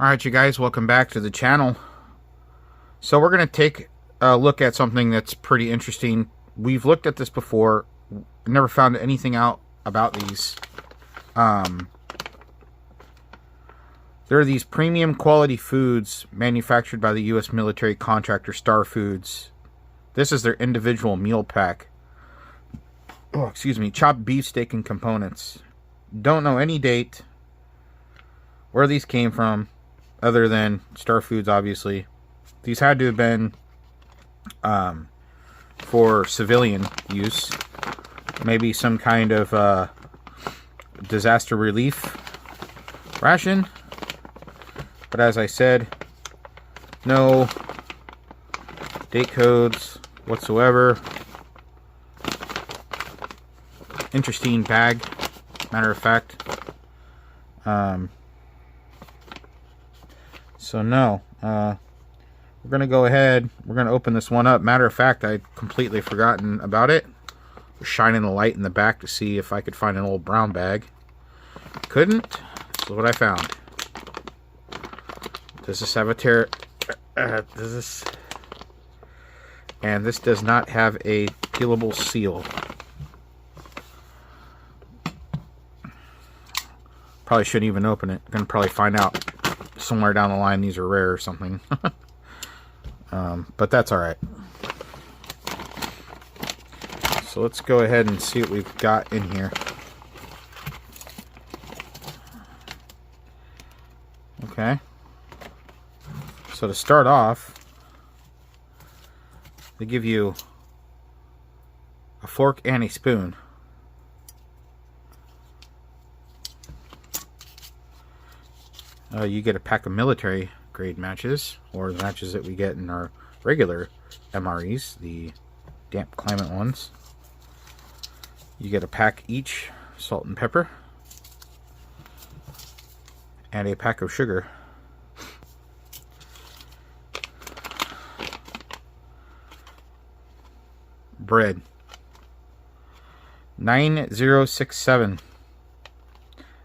Alright, you guys, welcome back to the channel. So we're going to take a look at something that's pretty interesting. We've looked at this before, never found anything out about these. There are these premium quality foods manufactured by the U.S. military contractor Star Foods. This is their individual meal pack. Oh, excuse me, chopped beefsteak and components. Don't know any date, where these came from, other than Star Foods, obviously. These had to have been for civilian use. Maybe some kind of disaster relief ration. But as I said, no date codes whatsoever. Interesting bag, matter of fact. So no, we're going to go ahead, we're going to open this one up. Matter of fact, I'd completely forgotten about it. Was shining the light in the back to see if I could find an old brown bag. Couldn't. This is what I found. Does this have a and this does not have a peelable seal. Probably shouldn't even open it. I'm going to probably find out somewhere down the line these are rare or something. But that's alright. So let's go ahead and see what we've got in here. Okay. So to start off, they give you a fork and a spoon. You get a pack of military grade matches, or the matches that we get in our regular MREs, the damp climate ones. You get a pack each, salt and pepper, and a pack of sugar. Bread. 9067.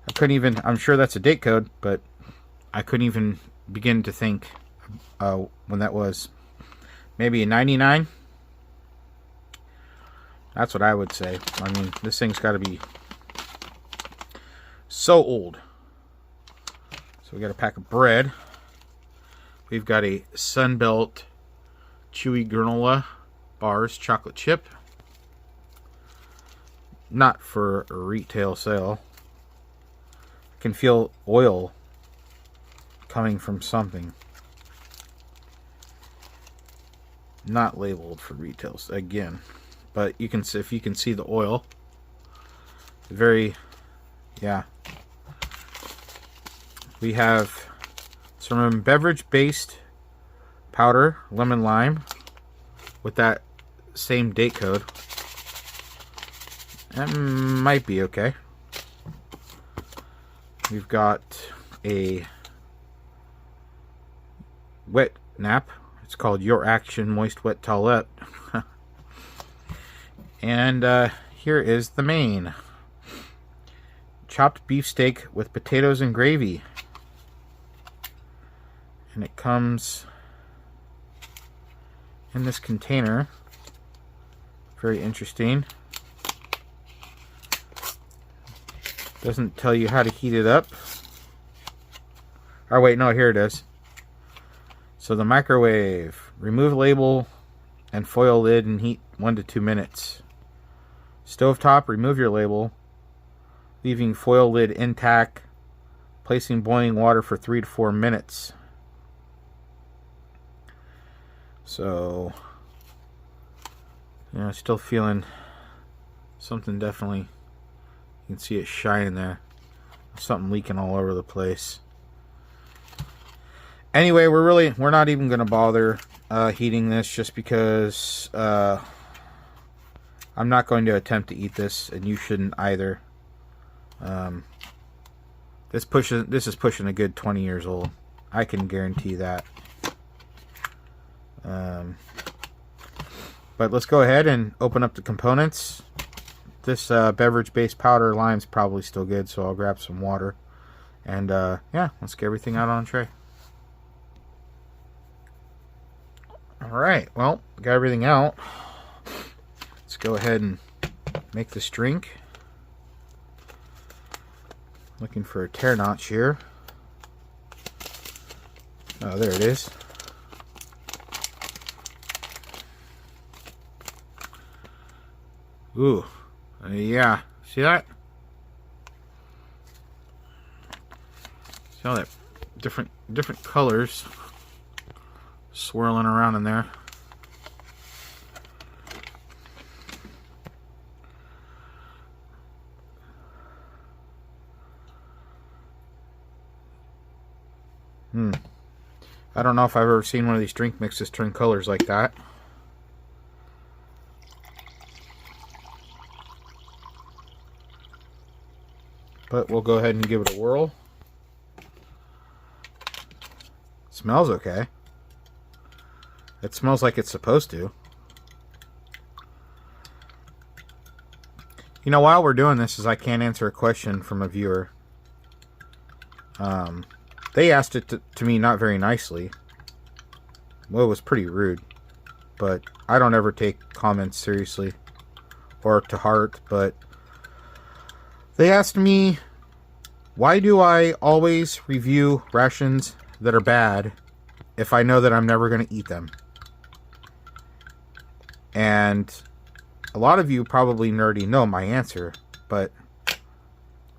I couldn't even, I'm sure that's a date code, but I couldn't even begin to think when that was. Maybe a 99? That's what I would say. I mean, this thing's got to be so old. So we got a pack of bread. We've got a Sunbelt chewy granola bars chocolate chip. Not for a retail sale. I can feel oil coming from something. Not labeled for retails again, but you can see, if you can see the oil, very, yeah. We have some beverage based powder, lemon lime, with that same date code. That might be okay. We've got a wet nap. It's called Your Action Moist Wet Towelette. And here is the main. Chopped beefsteak with potatoes and gravy. And it comes in this container. Very interesting. Doesn't tell you how to heat it up. Oh wait, no, here it is. So the microwave. Remove label and foil lid and heat 1 to 2 minutes. Stovetop, remove your label, leaving foil lid intact, placing boiling water for 3 to 4 minutes. So, you know, still feeling something definitely. You can see it shining there. Something leaking all over the place. Anyway, we're not even going to bother heating this, just because I'm not going to attempt to eat this, and you shouldn't either. This is pushing a good 20 years old. I can guarantee that. But let's go ahead and open up the components. This beverage-based powder lime's probably still good, so I'll grab some water. And yeah, let's get everything out on a tray. Alright, well, got everything out. Let's go ahead and make this drink. Looking for a tear notch here. Oh, there it is. Ooh, yeah. See that? See all that different colors swirling around in there. I don't know if I've ever seen one of these drink mixes turn colors like that. But we'll go ahead and give it a whirl. Smells okay. It smells like it's supposed to. You know, while we're doing this, is I can't answer a question from a viewer. They asked it to me not very nicely. Well, it was pretty rude. But I don't ever take comments seriously or to heart. But they asked me, why do I always review rations that are bad if I know that I'm never going to eat them? And a lot of you probably already know my answer, but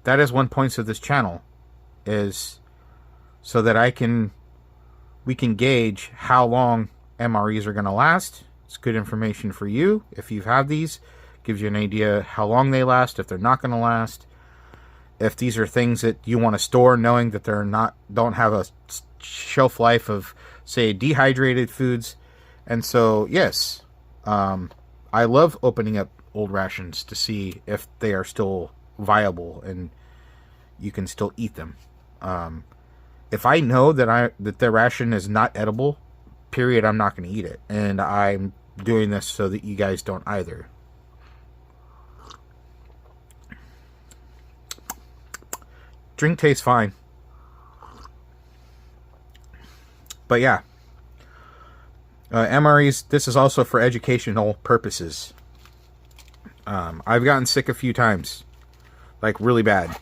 that is one point of this channel, is so that we can gauge how long MREs are going to last. It's good information for you. If you have these, gives you an idea how long they last, if they're not going to last. If these are things that you want to store, knowing that don't have a shelf life of, say, dehydrated foods. And so, yes, I love opening up old rations to see if they are still viable and you can still eat them. If I know that the ration is not edible, period, I'm not going to eat it. And I'm doing this so that you guys don't either. Drink tastes fine. But yeah. MREs, this is also for educational purposes. I've gotten sick a few times. Like, really bad.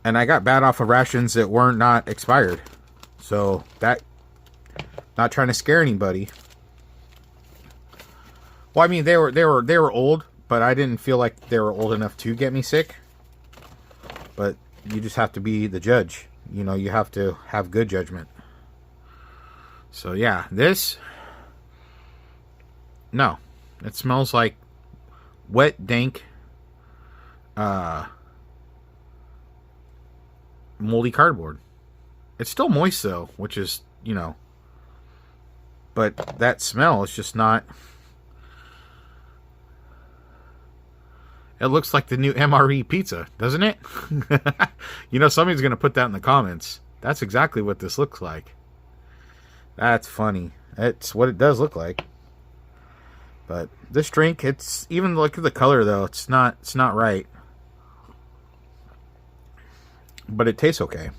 And I got bad off of rations that were not expired. So, that... Not trying to scare anybody. Well, I mean, they were old, but I didn't feel like they were old enough to get me sick. But you just have to be the judge. You know, you have to have good judgment. So, yeah, this... No. It smells like wet, dank, moldy cardboard. It's still moist, though, which is, you know... But that smell is just not... It looks like the new MRE pizza, doesn't it? You know, somebody's going to put that in the comments. That's exactly what this looks like. That's funny. It's what it does look like. But this drink, it's... Even look at the color, though. It's not right. But it tastes okay.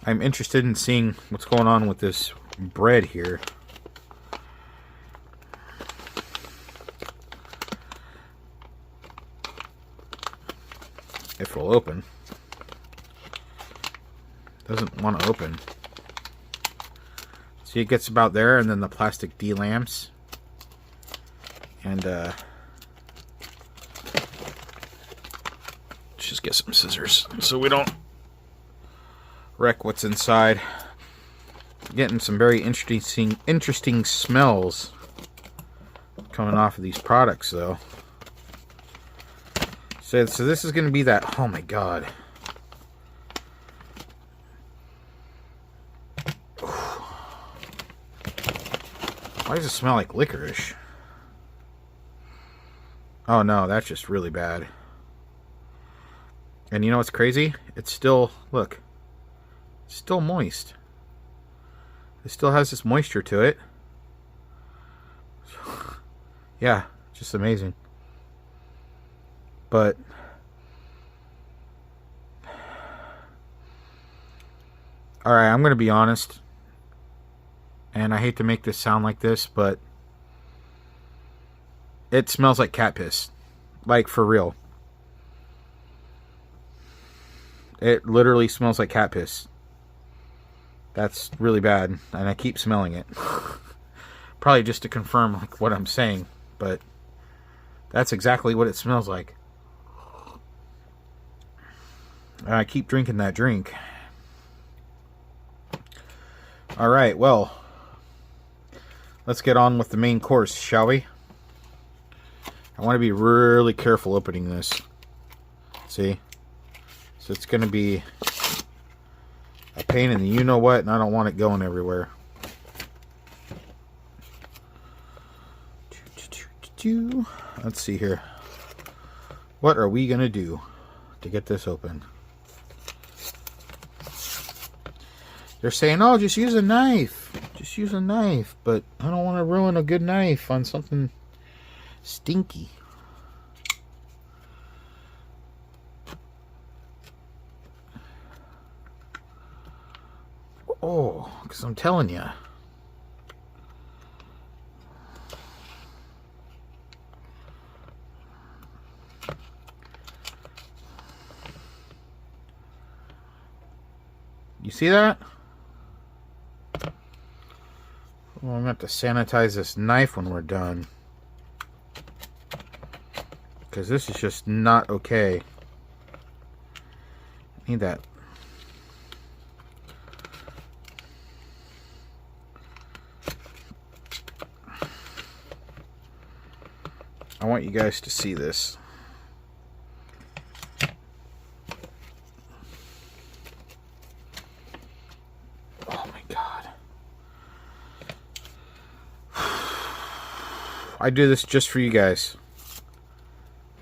I'm interested in seeing what's going on with this bread here. If it'll open. Doesn't want to open. See, it gets about there, and then the plastic delamps. And, let's just get some scissors so we don't wreck what's inside. Getting some very interesting smells coming off of these products, though. So this is going to be that... Oh my god. Why does it smell like licorice? Oh no, that's just really bad. And you know what's crazy? It's still... Look. It's still moist. It still has this moisture to it. Yeah, just amazing. But alright, I'm going to be honest. And I hate to make this sound like this, but it smells like cat piss. Like, for real. It literally smells like cat piss. That's really bad, and I keep smelling it. Probably just to confirm like what I'm saying, but that's exactly what it smells like. And I keep drinking that drink. Alright, well, let's get on with the main course, shall we? I want to be really careful opening this. See? So it's going to be a pain in the you-know-what, and I don't want it going everywhere. Let's see here. What are we going to do to get this open? They're saying, oh, just use a knife. Just use a knife. But I don't want to ruin a good knife on something stinky. Oh, because I'm telling you. You see that? Well, I'm going to have to sanitize this knife when we're done. Because this is just not okay. I need that. I want you guys to see this. Oh my God. I do this just for you guys.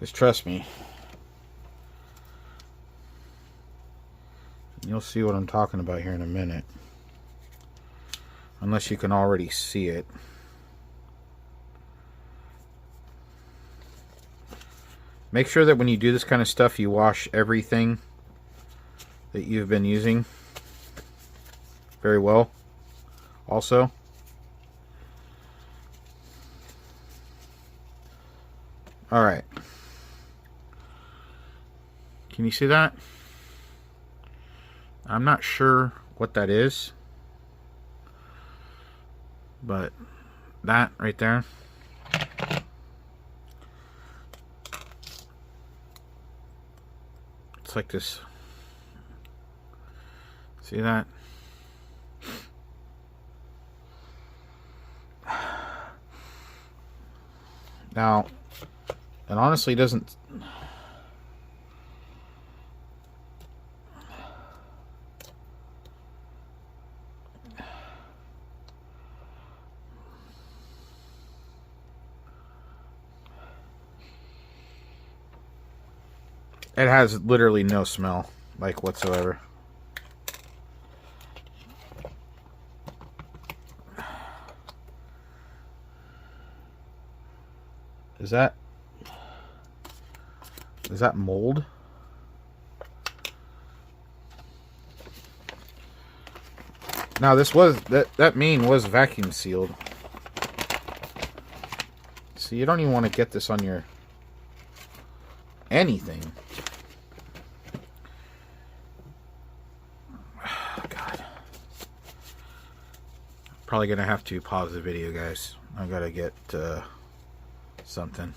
Just trust me. You'll see what I'm talking about here in a minute. Unless you can already see it. Make sure that when you do this kind of stuff, you wash everything that you've been using very well. Also, all right. Can you see that? I'm not sure what that is, but that right there. It's like this. See that? Now, it honestly doesn't. It has literally no smell, like, whatsoever. Is that mold? Now this was that mean was vacuum sealed. So you don't even want to get this on your anything. God. Probably gonna have to pause the video, guys. I gotta get something.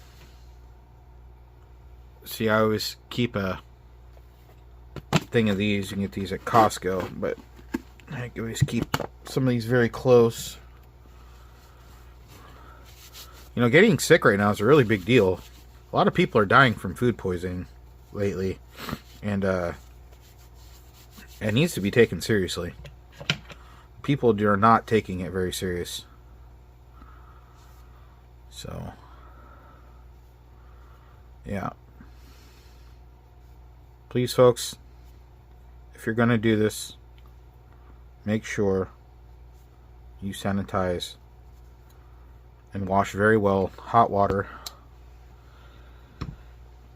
See, I always keep a thing of these. You can get these at Costco, but I always keep some of these very close. You know, getting sick right now is a really big deal. A lot of people are dying from food poisoning lately, and it needs to be taken seriously. People are not taking it very serious. So, yeah. Please, folks, if you're going to do this, make sure you sanitize and wash very well. Hot water.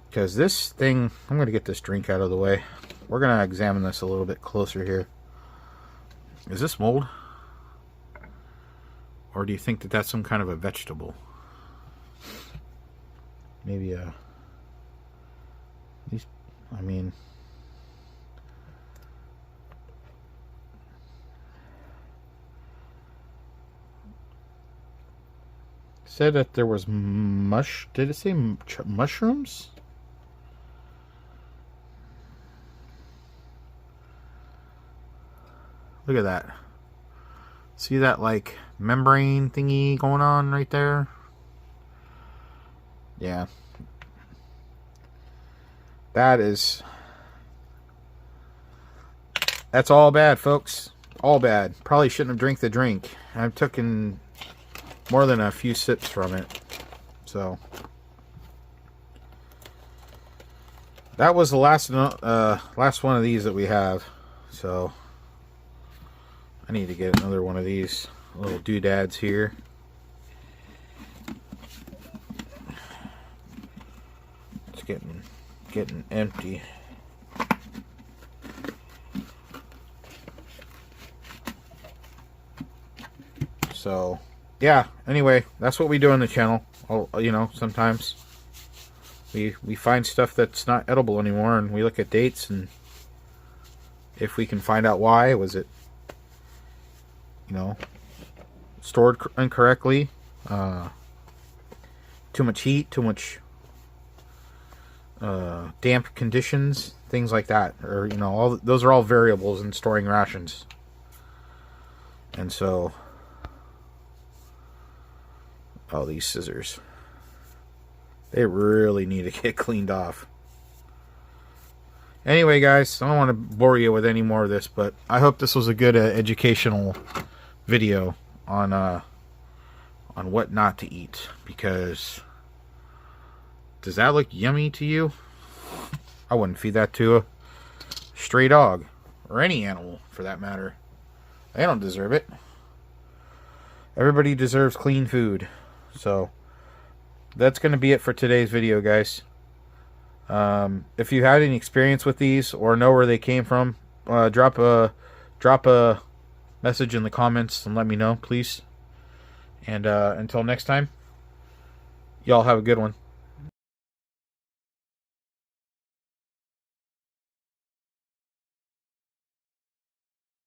Because this thing, I'm going to get this drink out of the way. We're going to examine this a little bit closer here. Is this mold? Or do you think that that's some kind of a vegetable? Maybe these, I mean, said that there was did it say mushrooms? Look at that. See that like membrane thingy going on right there? Yeah. That's all bad, folks. All bad. Probably shouldn't have drank the drink. I've taken more than a few sips from it. So that was the last one of these that we have. So I need to get another one of these little doodads here. It's getting empty. So yeah, anyway, that's what we do on the channel. You know, sometimes we find stuff that's not edible anymore, and we look at dates, and if we can find out why, was it, you know, stored incorrectly, too much heat, too much damp conditions, things like that, or you know, those are all variables in storing rations. And so, oh, these scissors, they really need to get cleaned off. Anyway, guys, I don't want to bore you with any more of this, but I hope this was a good educational video on what not to eat. Because does that look yummy to you? I wouldn't feed that to a stray dog, or any animal for that matter. They don't deserve it. Everybody deserves clean food. So that's going to be it for today's video, guys. If you had any experience with these or know where they came from, drop a message in the comments and let me know, please. And until next time, y'all have a good one.